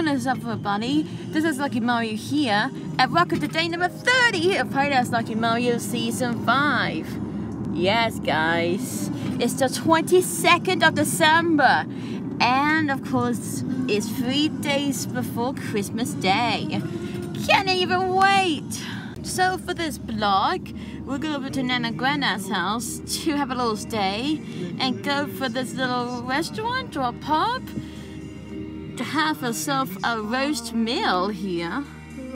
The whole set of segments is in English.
What is up, everybody? This is Lucky Mario here, and welcome to day number 30 of Playda's Lucky Mario Season 5. Yes, guys, it's the 22nd of December, and of course, it's 3 days before Christmas Day. Can't even wait! So for this vlog, we'll go over to Nan Grandad's house to have a little stay and go for this little restaurant or pub to have ourselves a roast meal here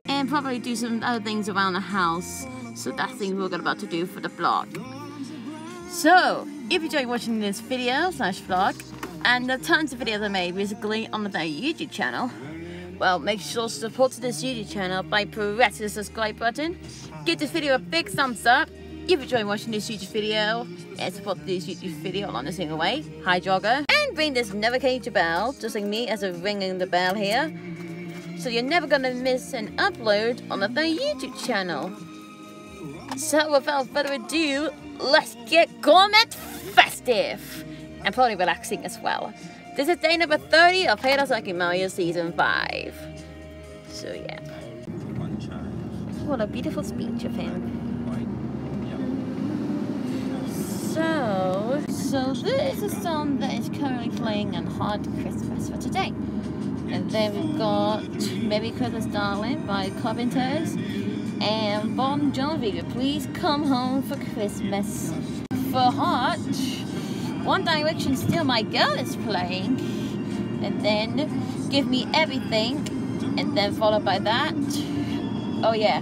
and probably do some other things around the house. So that's things we're about to do for the vlog. So if you enjoy watching this video / vlog and the tons of videos I made recently on the YouTube channel, well, make sure to support this YouTube channel by pressing the subscribe button. Give this video a big thumbs up if you enjoy watching this YouTube video and support this YouTube video along the single way. Hi, jogger. And ring this notification bell, just like me as a ringing the bell here, so you're never gonna miss an upload on the YouTube channel. So without further ado, let's get gourmet festive and probably relaxing as well. This is day number 30 of Playda's Lucky Mario Season 5. So yeah. What a beautiful speech of him. So this is a song that is currently playing on Hard Christmas for today. And then we've got Merry Christmas Darling by Carpenters and Bon Jovi, Please Come Home for Christmas. For Heart, One Direction Still My Girl is playing, and then Give Me Everything, and then followed by that, oh yeah,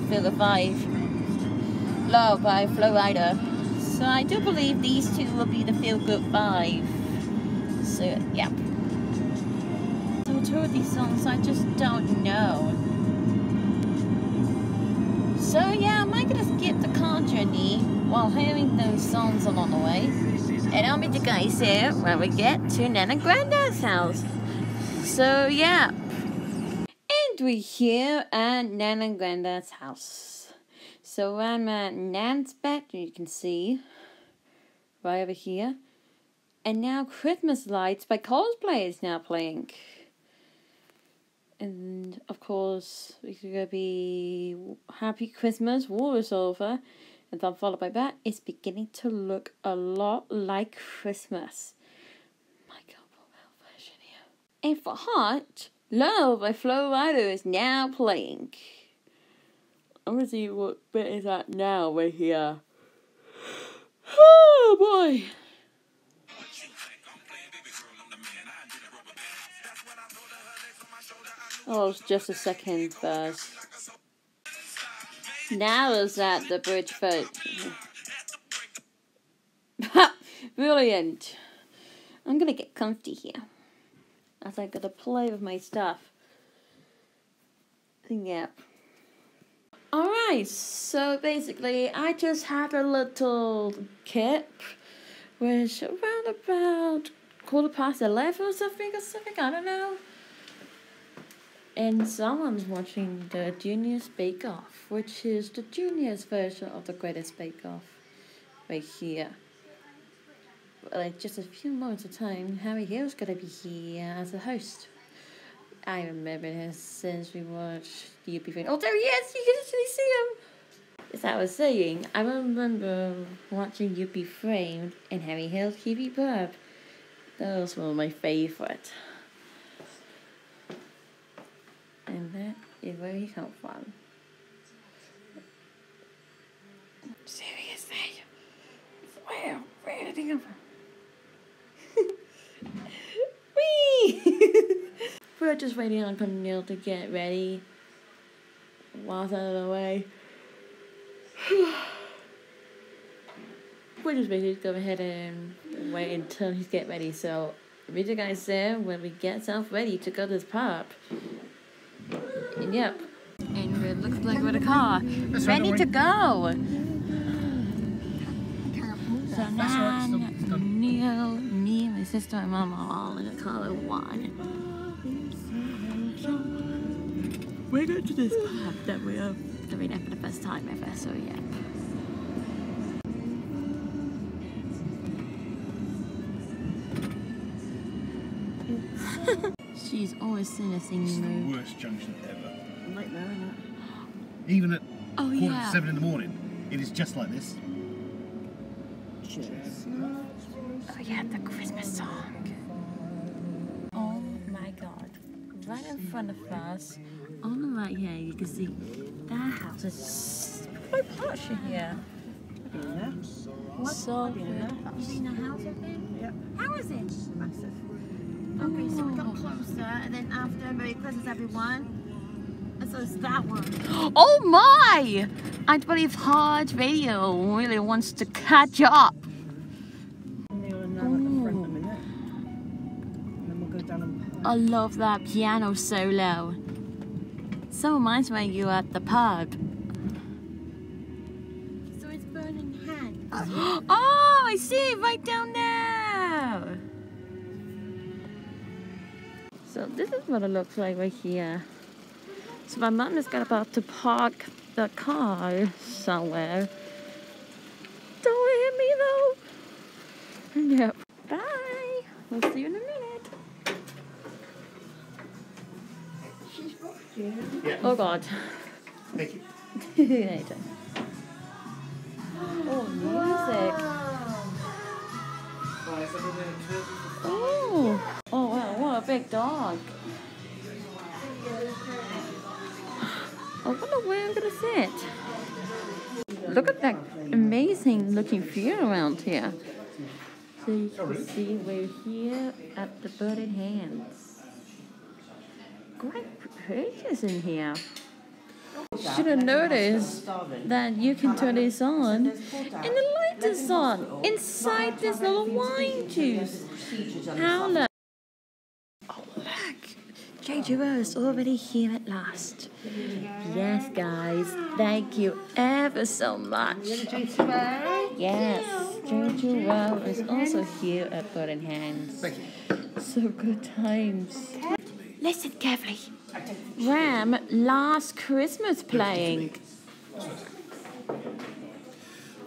Feel the Vibe, Love by Flo Rida. So I do believe these two will be the Feel Good Vibe. So yeah. So two of these songs I just don't know. So yeah, I might gonna skip the car journey while hearing those songs along the way. And I'll meet you guys here when we get to Nan Grandad's house. So yeah. And we're here at Nan Grandad's house. So I'm at Nan's bed, you can see, right over here. And now Christmas Lights by Coldplay is now playing. And of course, it's going to be Happy Christmas, War is Over. And then followed by that, it's beginning to look a lot like Christmas. My God, version here. And for Heart, Love by Flo Rida is now playing. I'm going to see what bit is that now right here. Oh boy. Oh, it's just a second verse. Now is at the bridge vote. Brilliant. I'm gonna get comfy here as I gotta play with my stuff. Yep. Alright, so basically I just had a little kip, which around about 11:15 or something, I don't know. And someone's watching the Junior's Bake Off, which is the Junior's version of the Greatest Bake Off, right here. Like just a few moments of time, Harry Hill's gonna be here as a host. I remember him since we watched the UP Framed. Oh, there he is! You can actually see him! As I was saying, I remember watching UP Framed and Harry Hill's TV Pub. Those were my favorite. And that is where he come from. Seriously? Where did he come from? Whee! We're just waiting on Neil to get ready. Whilst out of the way. We're just basically go ahead and wait until he's get ready. So meet you guys there when we get self ready to go to this pub. And yep. And it looks like we're in a car. Ready to go. So Nan, Neil, me, my sister, and Mama are all in a car at one. We're going to this pub that we are doing it for the first time ever, so yeah. She's always seen a thing It's the move. worst junction ever. Nightmare, isn't it? Even at Oh, 7:45 in the morning, it is just like this. Oh yeah, the Christmas song. Oh my god. Right in front of us, on the right here, you can see that house is so posh in here. So good. You seen the house up there? Yep. How is it? Massive. Okay, so we got closer, and then after Merry Christmas everyone. And so it's that one. Oh my! I believe Hard Radio really wants to catch up. Neil and Nan at the front in a minute. And then we'll go down and park. I love that piano solo. So reminds me of you at the pub. So it's Burning Hand. Oh, I see it right down there. So this is what it looks like right here. So my mom is about to park the car somewhere. Don't hit me though. Yep. Bye. We'll see you in a minute. Yeah. Oh God. Thank you. Later. Oh, music. Oh. Oh wow, what a big dog. I wonder where I'm gonna sit. Look at that amazing looking view around here. So you can see we're here at the Burning Hands. Great pictures in here. Should have noticed that you can turn this on and the light is on inside this little wine juice. How look? Oh look! JJO is already here at last. Yes, guys, thank you ever so much. Yes, JJO is also here at Burning Hands. Thank you. So good times. Listen carefully. Ram, Last Christmas playing.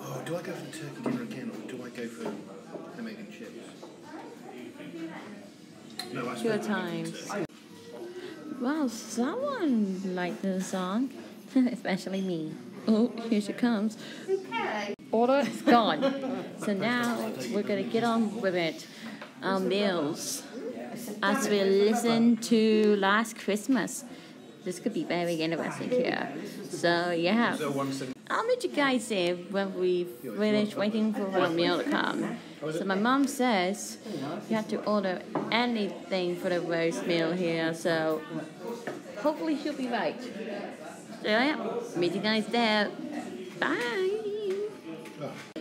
Oh, do I go for the turkey dinner again, or do I go for hamburger and chips? No, I Good times. Well, someone liked this song, especially me. Oh, here she comes. Order is gone. So now we're gonna get on with it. Our meals. As we listen to Last Christmas. This could be very interesting here. So yeah, I'll meet you guys there when we finish waiting for our meal to come. So my mom says you have to order anything for the roast meal here. So hopefully she'll be right. So yeah, meet you guys there. Bye.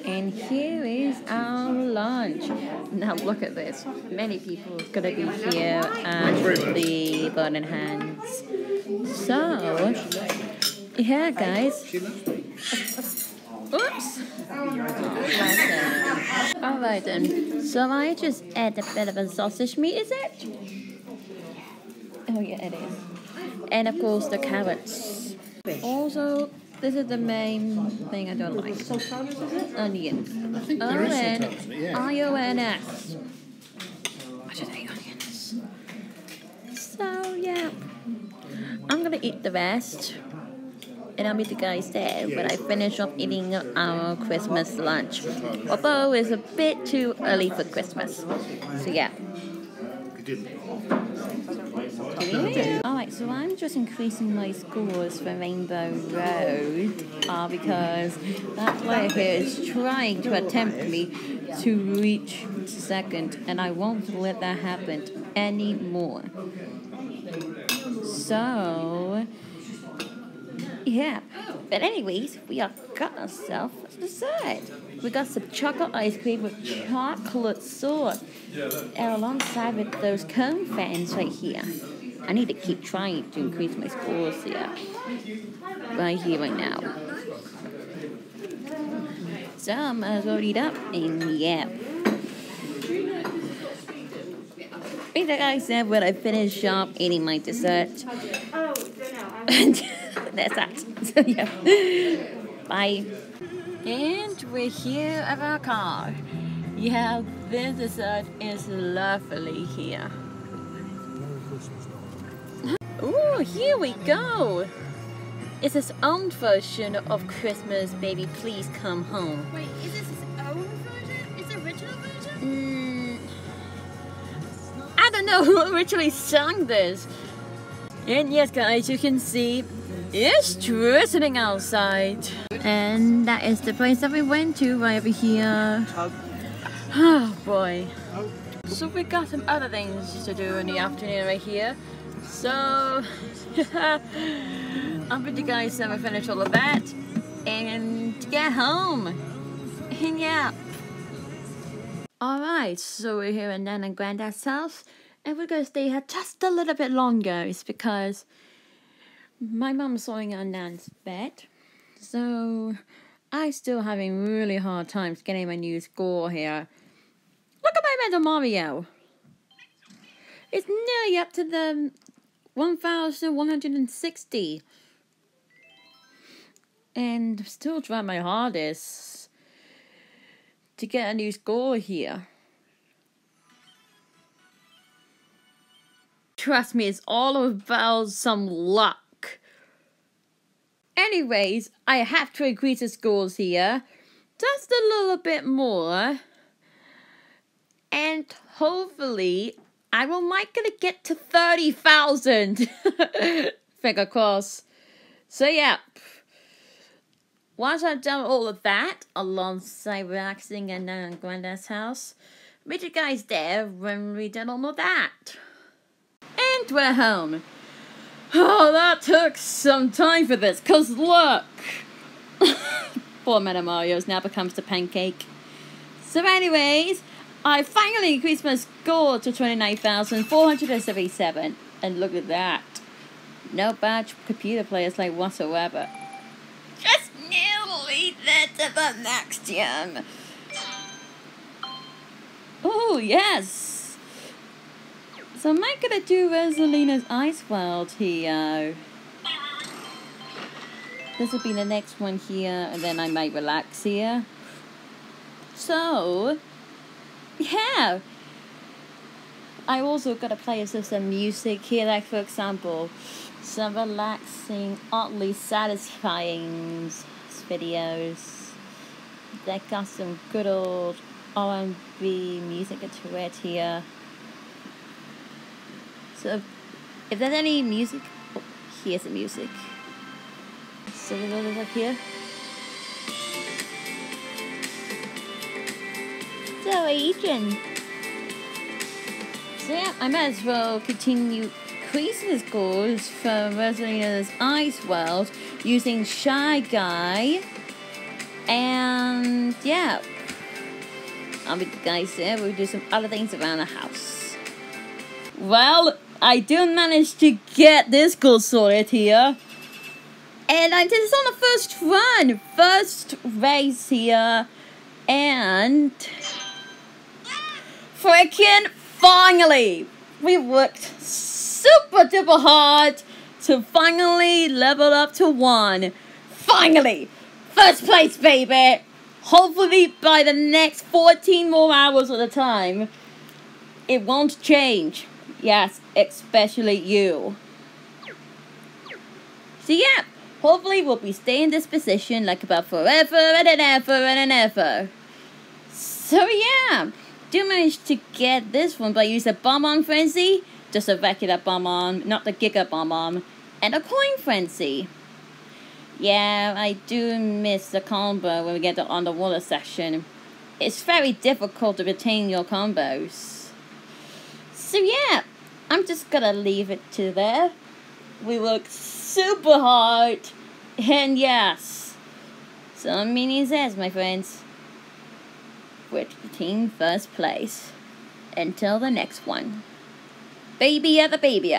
And here is our lunch. Now look at this. Many people are gonna be here at the Burning Hands. So yeah, guys. Oops. Alright then. So I just add a bit of a sausage meat, is it? Oh yeah, it is. And of course the carrots. Also, this is the main thing I don't like. Sultanas, is it? I Onion. think there is sultanas in it, yeah. IONS. I just hate onions. So yeah, I'm gonna eat the rest, and I'll meet you guys there when I finish up eating our Christmas lunch. Although it's a bit too early for Christmas. So yeah. Alright, so I'm just increasing my scores for Rainbow Road because that player here is trying to attempt me to reach second, and I won't let that happen anymore. So yeah, but anyways, we have got ourselves a dessert. We got some chocolate ice cream with chocolate sauce, and alongside with those cone fans right here. I need to keep trying to increase my scores here, right here, right now. So I'm as well eat up, and yeah. Like I said, when I finish up eating my dessert. That's that. So yeah. Bye. And we're here at our car. Yeah, this dessert is lovely here. Merry Christmas. Ooh, here we go! It's his own version of Christmas, Baby Please Come Home. Wait, is this his own version? Is it original version? I don't know who originally sang this. And yes, guys, you can see it's drizzling outside. And that is the place that we went to right over here. Oh boy. So we got some other things to do in the afternoon right here. So I'll bet you guys never finish all of that and get home. And yeah. Alright, so we're here in Nan Grandad's house and we're gonna stay here just a little bit longer. It's because my mom's sewing on Nan's bed. So I'm still having really hard times getting my new score here. Look at my Metal Mario. It's nearly up to the 1160. And I'm still trying my hardest to get a new score here. Trust me, it's all about some luck. Anyways, I have to increase the scores here just a little bit more. And hopefully, I will might gonna get to 30,000. Finger crossed. So yeah. Once I've done all of that, alongside relaxing in Nan Grandad's house, meet you guys there when we done all of that. And we're home. Oh, that took some time for this, cause look! Poor Metal Mario's now becomes the pancake. So anyways, I finally increased my score to 29,477. And look at that. No bad computer players like whatsoever. Just nearly there to the next gem. Oh, yes. So am I gonna do Rosalina's Ice World here? This will be the next one here, and then I might relax here. So, yeah. I also gotta play some music here, like for example, some relaxing, oddly satisfying videos that got some good old R&B music to it here. So if there's any music, oh, here's the music. So we go up here. So Agent. So yeah, I might as well continue increasing the scores for Rosalina's Ice World using Shy Guy. And yeah, I'll be the guys there. We'll do some other things around the house. Well, I do manage to get this goal sorted here. And I did this on the first run. First race here. And freaking finally! We worked super duper hard to finally level up to 1. Finally! First place, baby! Hopefully by the next 14 more hours of the time, it won't change. Yes, especially you. So yeah, hopefully we'll be staying in this position like about forever and ever and ever. So yeah, do manage to get this one by using a Bomb-On Frenzy, just a regular Bomb-On, not the Giga Bomb-On, and a Coin Frenzy. Yeah, I do miss the combo when we get the underwater section. It's very difficult to retain your combos. So yeah, I'm just gonna leave it to there. We worked super hard. And yes, some meaning says, my friends, we're team first place. Until the next one. Baby at the baby.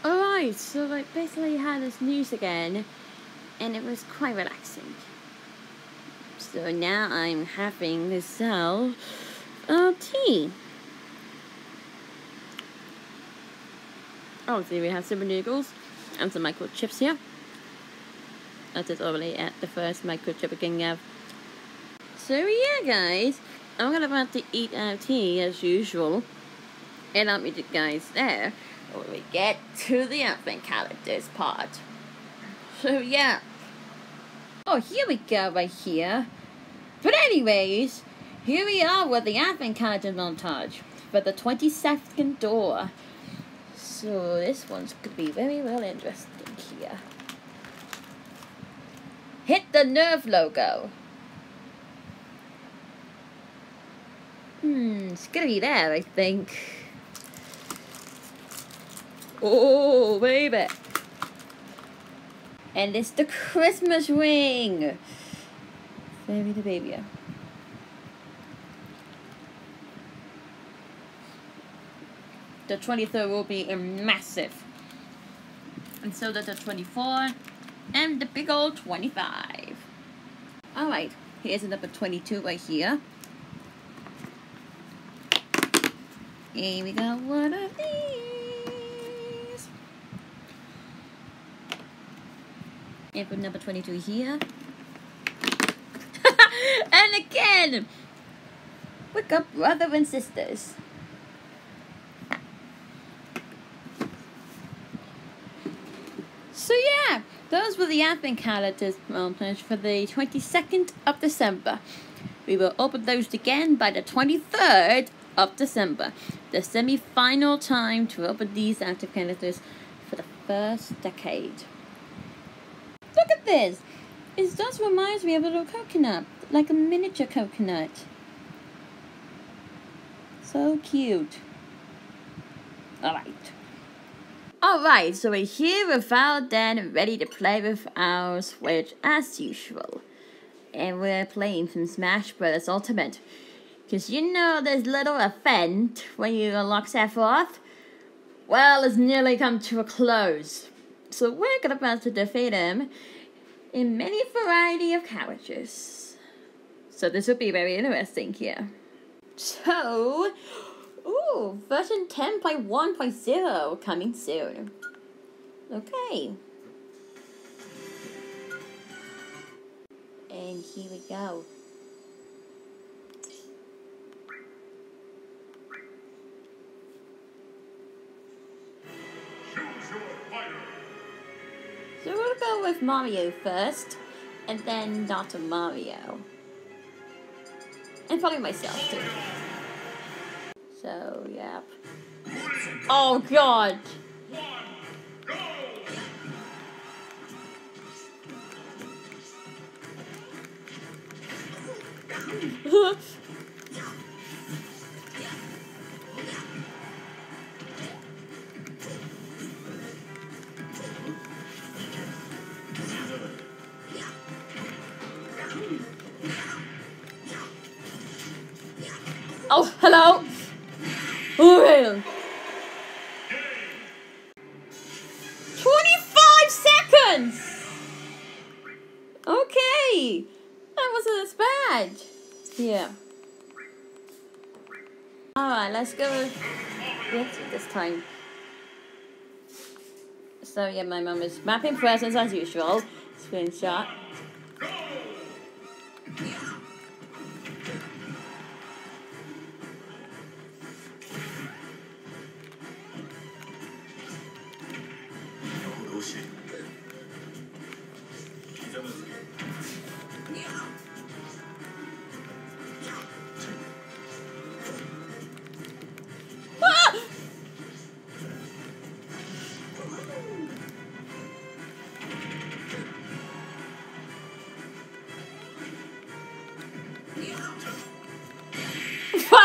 Alright, so I basically had this news again, and it was quite relaxing. So now I'm having myself tea. Oh, so we have some noodles and some microchips here. That is already at the first microchip we can have. So yeah, guys, I'm about to eat our tea as usual, and I'll meet you guys there when we get to the advent calendars part. So yeah. Oh, here we go right here. But anyways, here we are with the advent calendar montage for the 22nd door. So this one's going to be very well interesting here. Hit the nerve logo. It's going to be there, I think. Oh, baby. And it's the Christmas ring. Very the baby. The 23rd will be massive. And so does the 24 and the big old 25. Alright, here's the number 22 right here. Here we got one of these. And put number 22 here. And again! We got brother and sisters. So yeah, those were the advent calendars montage for the 22nd of December. We will open those again by the 23rd of December. The semi-final time to open these advent calendars for the first decade. Look at this! It just reminds me of a little coconut, like a miniature coconut. So cute. Alright. Alright, so we're here with our dad and ready to play with our Switch as usual. And we're playing some Smash Bros. Ultimate. Because you know this little event when you unlock Sephiroth? Well, it's nearly come to a close. So we're gonna about to defeat him in many variety of characters. So this will be very interesting here. So, version 10.1.0 coming soon. Okay. And here we go. So we'll go with Mario first, and then Dr. Mario. And probably myself too. So, yeah. Oh, God! Oh, hello! Oh, 25 seconds! Okay! That wasn't as bad. Yeah. Alright, let's go with this time. So yeah, my mum is mapping presents as usual. Screenshot.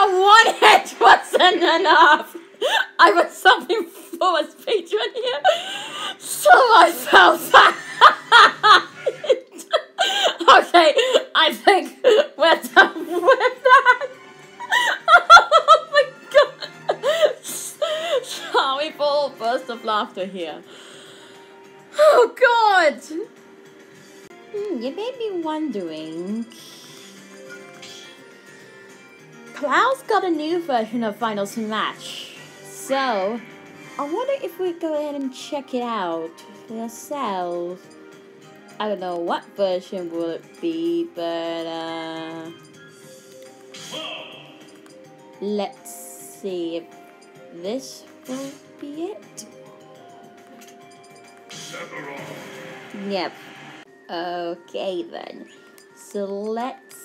One hit wasn't enough. I was something for a patron here, so I felt that. Okay, I think we're done with that. Oh my god! Sorry for a burst of laughter here. Oh god! You may be wondering. Cloud's got a new version of Final Smash, so I wonder if we go ahead and check it out for ourselves. I don't know what version will it be, but let's see if this will be it. Yep. Okay then. So let's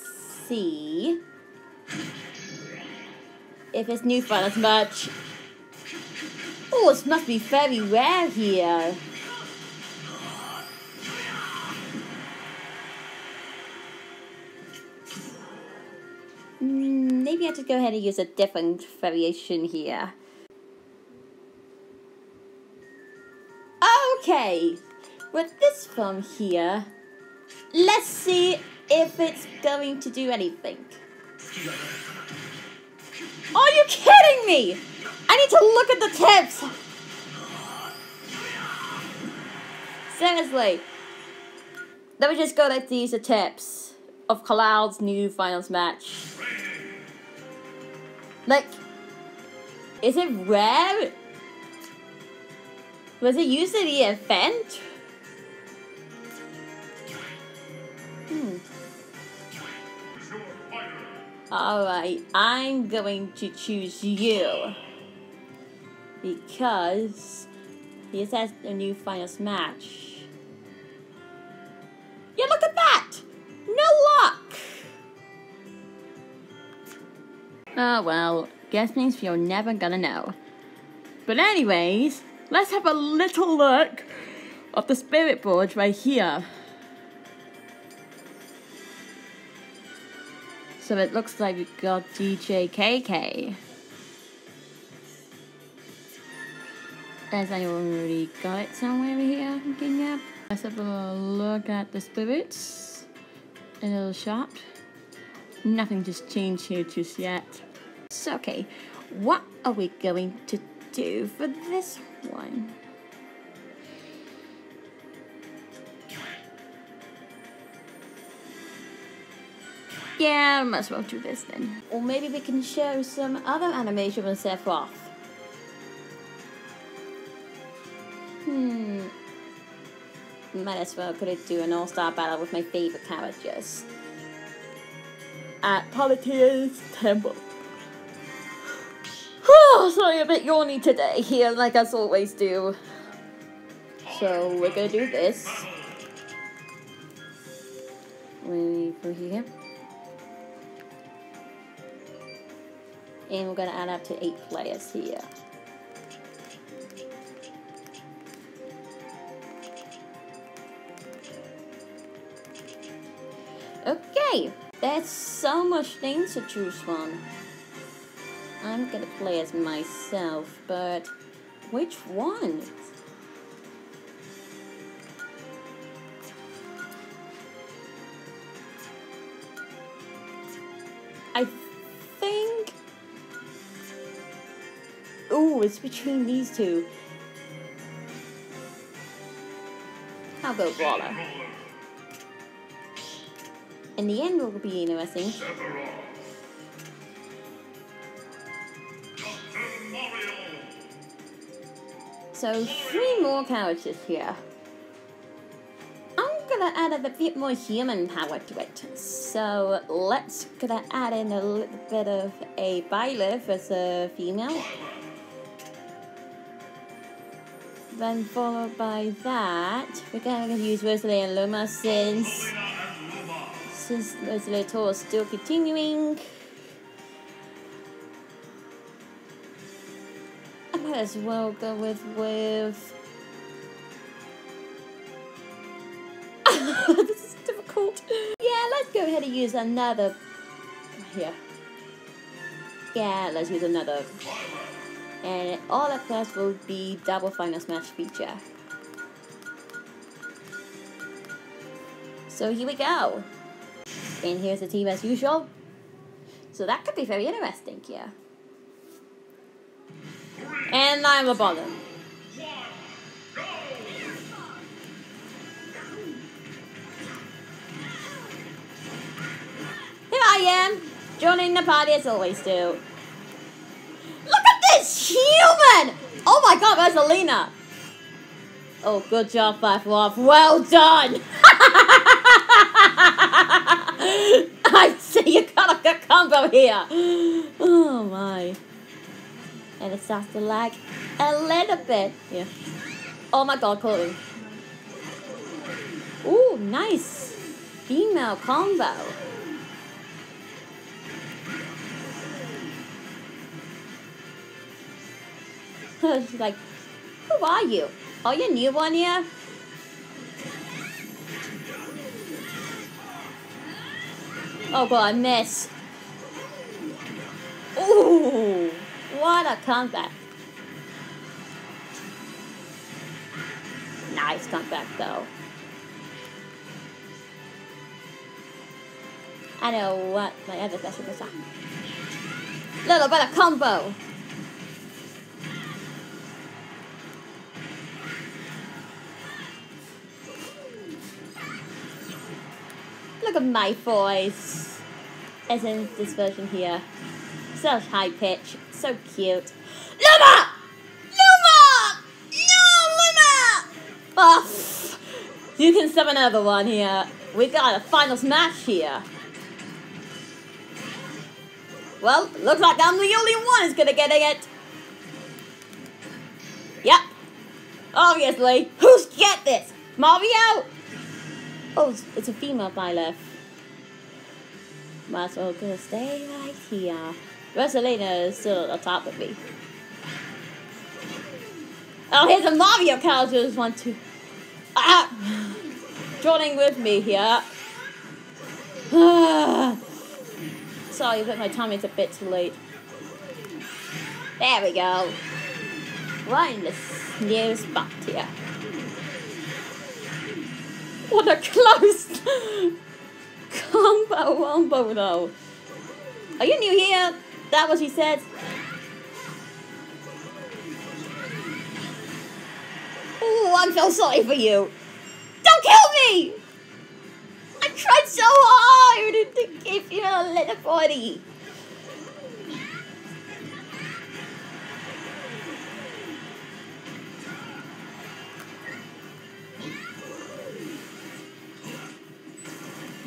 see if it's new finals match. Oh, it must be very rare here. Maybe I have to go ahead and use a different variation here. Okay, with this from here, let's see if it's going to do anything. Are you kidding me? I need to look at the tips. Seriously. Let me just go like these are tips of Cloud's new finals match. Like, is it rare? Was it used in the event? Alright, I'm going to choose you. Because this has a new finals match. Yeah, look at that! No luck! Oh well, guess means you're never gonna know. But anyways, let's have a little look of the spirit board right here. So it looks like we got DJ KK. As I already got it somewhere here. Okay, yep. Let's have a look at the spirits. A little shop. Nothing just changed here just yet. So, okay, what are we going to do for this one? Yeah, I might as well do this then. Or maybe we can show some other animation on Sephiroth. Might as well could do an all-star battle with my favorite characters. At Politia's Temple. Sorry, a bit yawny today here, like us always do. So we're gonna do this. Wait for here. And we're gonna add up to 8 players here. Okay, there's so much things to choose from. I'm gonna play as myself, but which one? I think... Ooh, it's between these two. I'll go Brawler. In the end, it will be interesting. So 3 more characters here. I'm gonna add a bit more human power to it. So let's gonna add in a little bit of a Byleth as a female. Then followed by that, we're gonna use Rosalie and Luma since Rosalie tour is still continuing. I might as well go with this is difficult. Yeah, let's go ahead and use another here. Yeah, let's use another. And all of us will be double finals match feature. So here we go. And here's the team as usual. So that could be very interesting here. And I'm a bottom. Here I am, joining the party as always do. Look at this human! Oh my god, where's Alina? Oh, good job, Five-Off. Well done! I see you got a good combo here. Oh my. And it starts to lag. A little bit. Yeah. Oh my god, Chloe. Ooh, nice. Female combo. She's like, who are you? Are you a new one here? Oh god, I missed. Ooh, what a comeback. Nice comeback though. I know what my other specials are. Little bit of combo. Look at my voice. As in this version here. So high pitch. So cute. Luma! Luma! No, Luma! Oh, you can summon another one here. We got a finals match here. Well, looks like I'm the only one who's gonna get it. Yep. Obviously. Who's get this? Mario? Oh, it's a female pilot. Might as well gonna stay right here. Rosalina is still on top of me. Oh, here's a Mario character who's want to joining with me here. Sorry, but my timing's a bit too late. There we go. Right in this new spot here. What a close combo though. Are you new here? That what she said. Oh, I'm so sorry for you. Don't kill me! I tried so hard to give you a little body.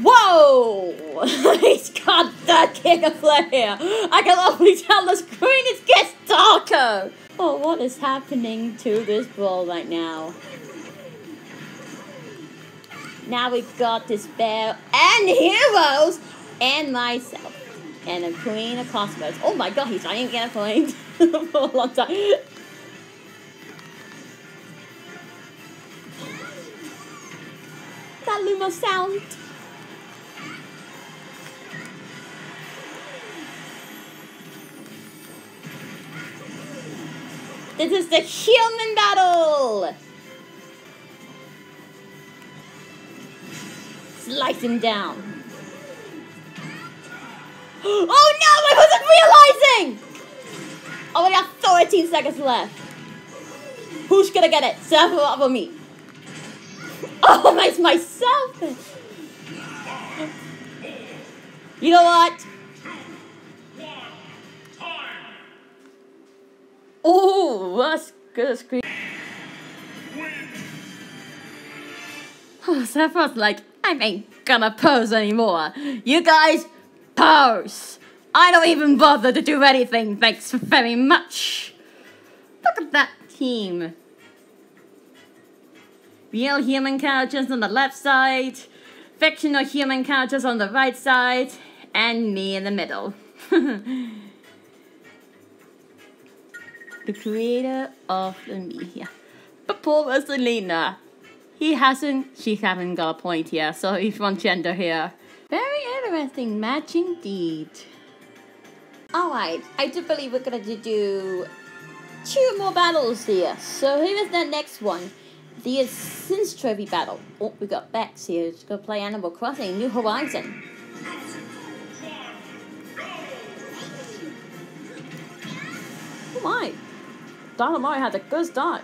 Whoa! He's got that kick of flare. I can already tell the screen it gets darker. Oh, what is happening to this ball right now? Now we've got Despair and Heroes and myself and a Queen of Cosmos. Oh my god, he's trying to get a point for a long time. That Luma sound. This is the human battle! Slice him down. Oh no, I wasn't realizing! Oh, we got 13 seconds left. Who's gonna get it? Step up on me. Oh, it's myself! You know what? Oh, that's good screen. Oh, Sephiroth's like, I ain't gonna pose anymore. You guys, pose. I don't even bother to do anything, thanks very much. Look at that team. Real human characters on the left side, fictional human characters on the right side, and me in the middle. The creator of the media. But poor Rosalina. She hasn't got a point here, so he's one gender here. Very interesting match indeed. Alright, I do believe we're gonna do 2 more battles here. So here is the next one. The Sins Trophy battle. Oh, we got Bex here. She's gonna play Animal Crossing New Horizon. Oh my. Dynamite had a good start.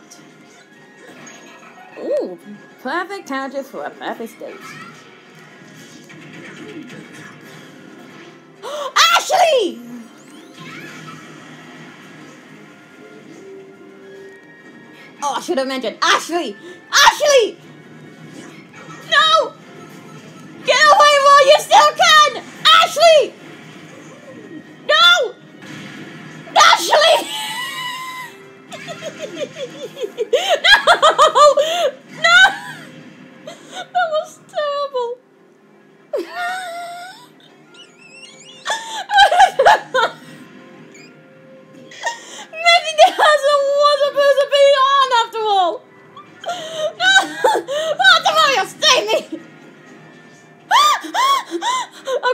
Ooh, perfect character for a perfect stage. Ashley! Oh, I should have mentioned Ashley! Ashley! No! Get away while you still can! Ashley! No! Ashley!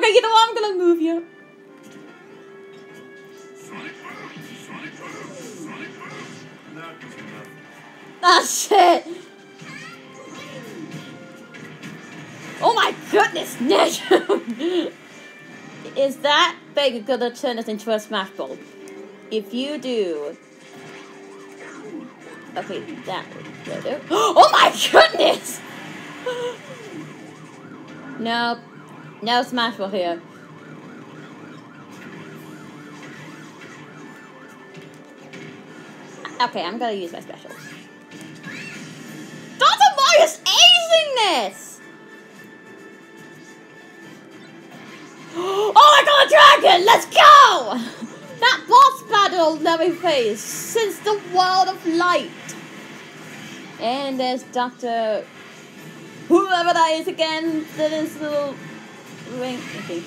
Okay, you know what? I'm gonna move you. That's it. Oh my goodness, Nick! Is that big gonna turn us into a smash ball? If you do... Okay, that will do. Oh my goodness! No. No smash ball here. Okay, I'm gonna use my special. Dr. Mario's acing this! Oh my god, dragon! Let's go! That boss battle never faced since the world of light. And there's Dr. Whoever that is again, that is little ring. Okay.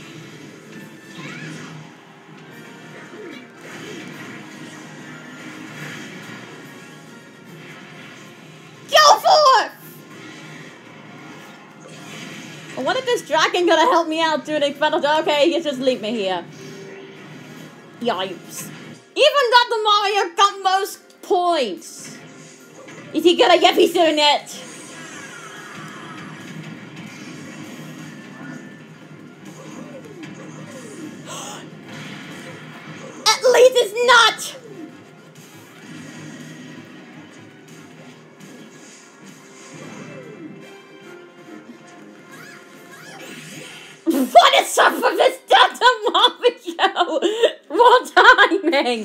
Go forth! What if this dragon gonna help me out during the battle? Okay, you just leave me here. Yipes. Even Dr. Mario got most points. Is he gonna get me doing it? At least it's not! What is up with this Dr. Mario? What timing?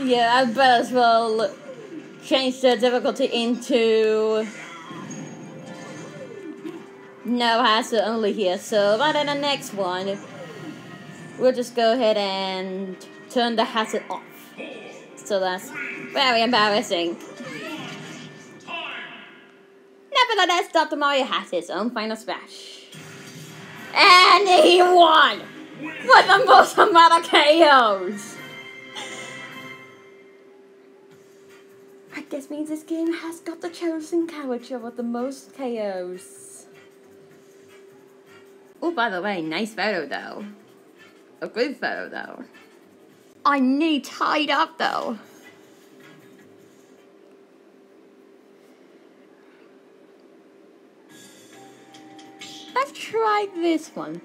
Yeah, I better as well change the difficulty into no hassle only here. So right in the next one, we'll just go ahead and turn the hassle off. So that's very embarrassing. Nevertheless, Dr. Mario has his own final smash. And he won! With the most amount of KOs! I guess means this game has got the chosen character with the most KOs. Oh, by the way, nice photo though. A good photo though. I need tied up though. Let's try this one.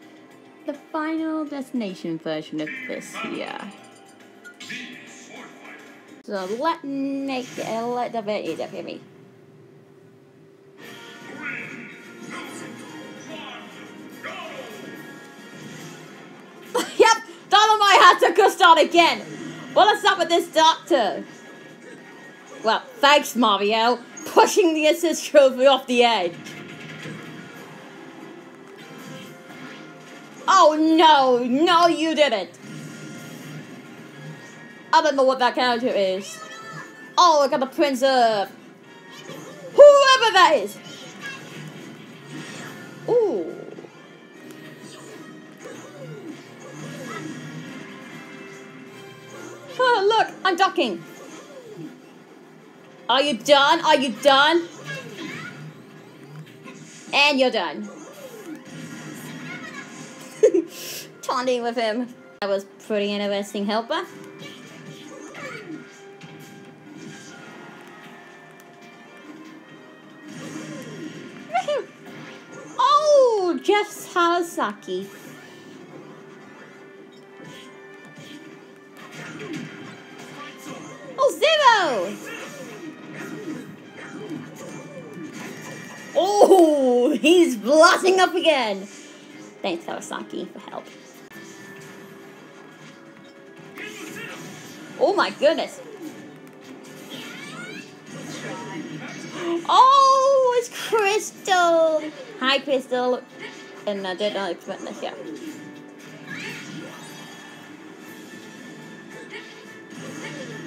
The Final Destination version of this here. So let make it a little bit easier for me. Yep, Dynamite had to go start again. What's up with this doctor? Well, thanks Mario, pushing the assist trophy off the edge. Oh no, no you didn't. I don't know what that character is. Oh, I got the Prince of whoever that is. Ooh. Oh, look, I'm ducking. Are you done? Are you done? And you're done. Taunting with him. That was pretty interesting, helper. Oh, Jeff Sawasaki. Oh, Zero! Oh, he's blasting up again. Thanks, Kawasaki, for help. Oh my goodness. Oh, it's Crystal. Hi, Crystal. And I did not expect this yet.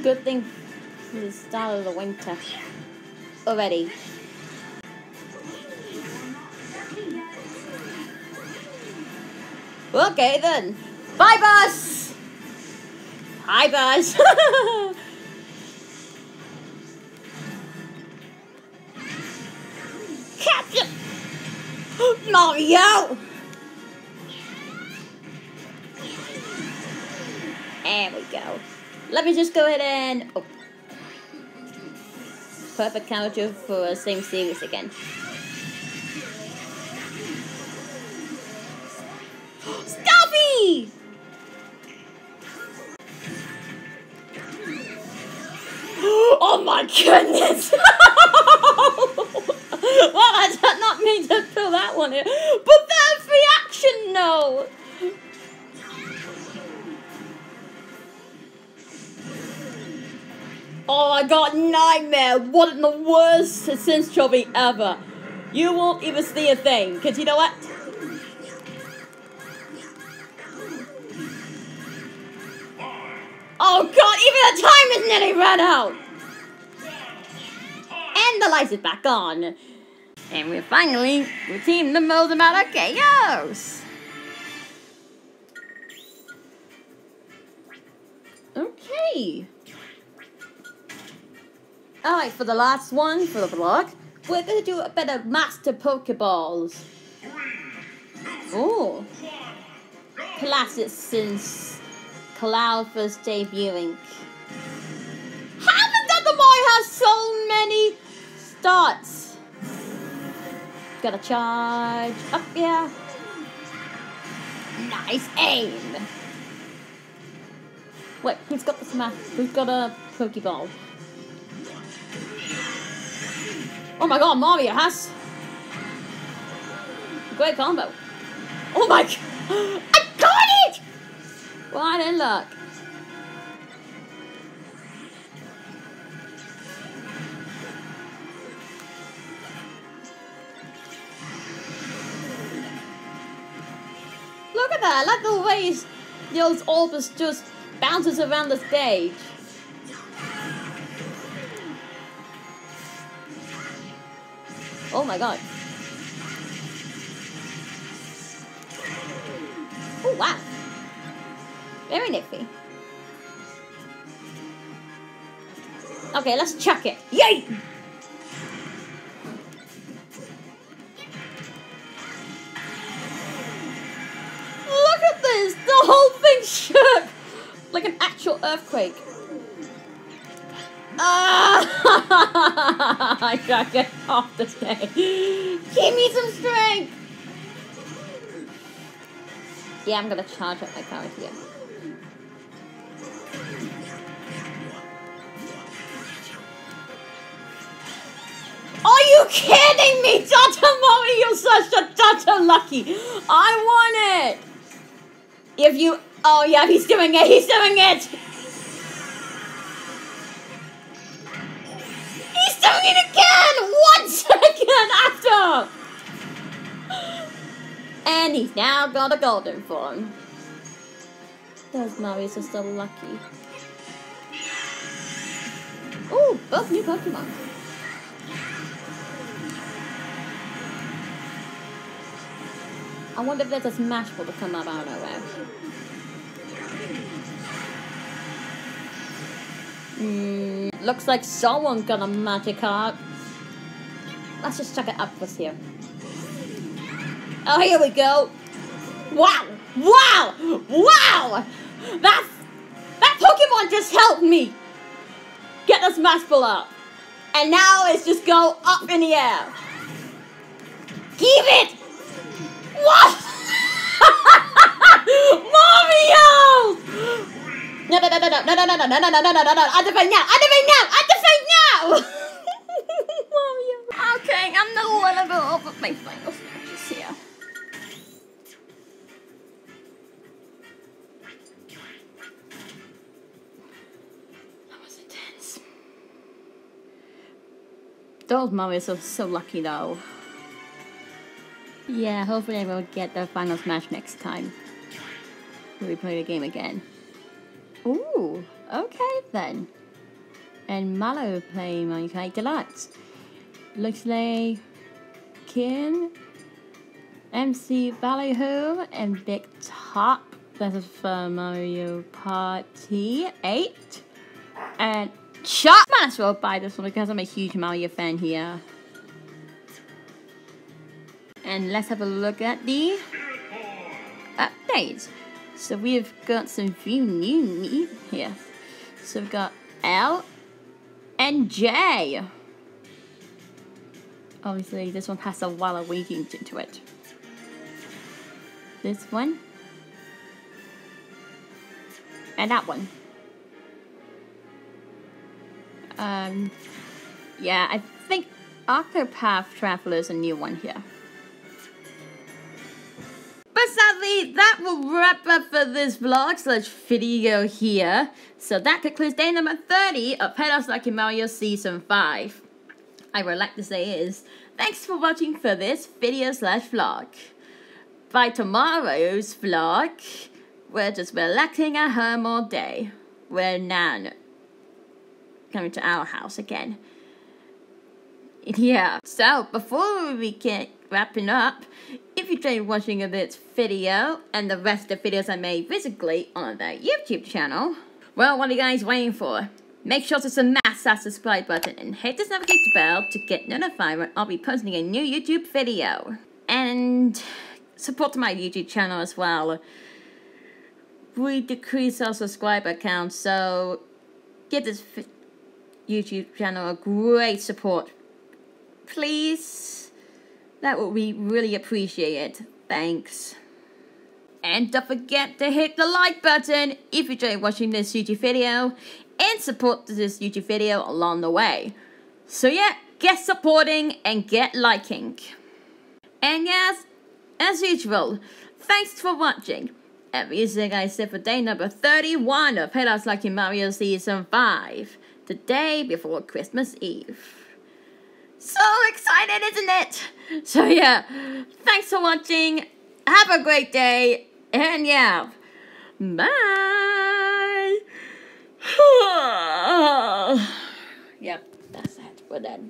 Good thing for the start of the winter already. Okay then. Bye, Buzz! Hi, Buzz! Captain! Mario! There we go. Let me just go ahead and... Oh. Perfect character for same series again. Stuffy! Oh my goodness! Well, I did not mean to fill that one in. But that's reaction, no! Oh, I got nightmare. What in the worst Sims trophy ever. You won't even see a thing. Because you know what? Oh god, even the time is nearly run out! And the lights is back on. And we're finally routine the most amount of chaos. Okay. Alright, for the last one, for the vlog, we're gonna do a bit of Master Pokeballs. Oh. Classic since Cloud first debuting. How did the boy have so many starts? Gotta charge up here. Nice aim. Wait, who's got the smash? Who's got a Pokeball? Oh my god, Mario has. Great combo. Oh my god. I got it! What in luck. Look at that. Like the way those orbs just bounces around the stage. Oh my god. Oh wow. Very nifty. Okay, let's chuck it. Yay! Look at this! The whole thing shook! Like an actual earthquake. I gotta get off this day. Give me some strength! Yeah, I'm gonna charge up my character here. Are you kidding me? Dr. Mommy, you're such a Dr. Lucky. I want it. If you... Oh yeah, he's doing it. He's doing it. He's doing it again. 1 second after. And he's now got a golden form. Those Marios are so lucky. Ooh, both new Pokemon. I wonder if there's a Smash Ball to come up out of nowhere. Looks like someone got a Magikarp. Let's just check it up for here. Oh, here we go. Wow! Wow! Wow! That Pokemon just helped me get the Smash Ball up. And now it's just go up in the air. Keep it! What? Mario! No! Activate now! Mario. Okay, I'm the little bit over my final matches here. That was intense. Those Marios are so lucky though. Yeah, hopefully I will get the final smash next time. We play the game again. Ooh, okay then. And Mallow playing Minecraft Deluxe. Looks like Kin, MC Ballyhoo, and Big Top. This is for Mario Party 8. And Chuck! Might as well buy this one because I'm a huge Mario fan here. And let's have a look at the updates. So we've got some few new meat here. So we've got L and J. Obviously, this one has a while of waiting into it. This one. And that one. Yeah, I think Octopath Traveler is a new one here. But sadly, that will wrap up for this vlog/video here. So that concludes day number 30 of Hello Lucky Mario Season 5. I would like to say is, thanks for watching for this video/vlog. By tomorrow's vlog, we're just relaxing at home all day. We're Nan coming to our house again. Yeah, so before we get wrapping up, if you enjoyed watching this video and the rest of the videos I made physically on the YouTube channel, well, what are you guys waiting for? Make sure to smash that subscribe button and hit this notification bell to get notified when I'll be posting a new YouTube video. And support my YouTube channel as well. We decreased our subscriber count, so give this YouTube channel a great support. Please, that would be really appreciated. Thanks. And don't forget to hit the like button if you enjoyed watching this YouTube video and support this YouTube video along the way. So yeah, get supporting and get liking. And yes, as usual, thanks for watching. And music I said for day number 31 of Hello Lucky Mario Season 5. The day before Christmas Eve. So excited, isn't it? So yeah, thanks for watching. Have a great day. And yeah, bye. Yep, that's it. We're done.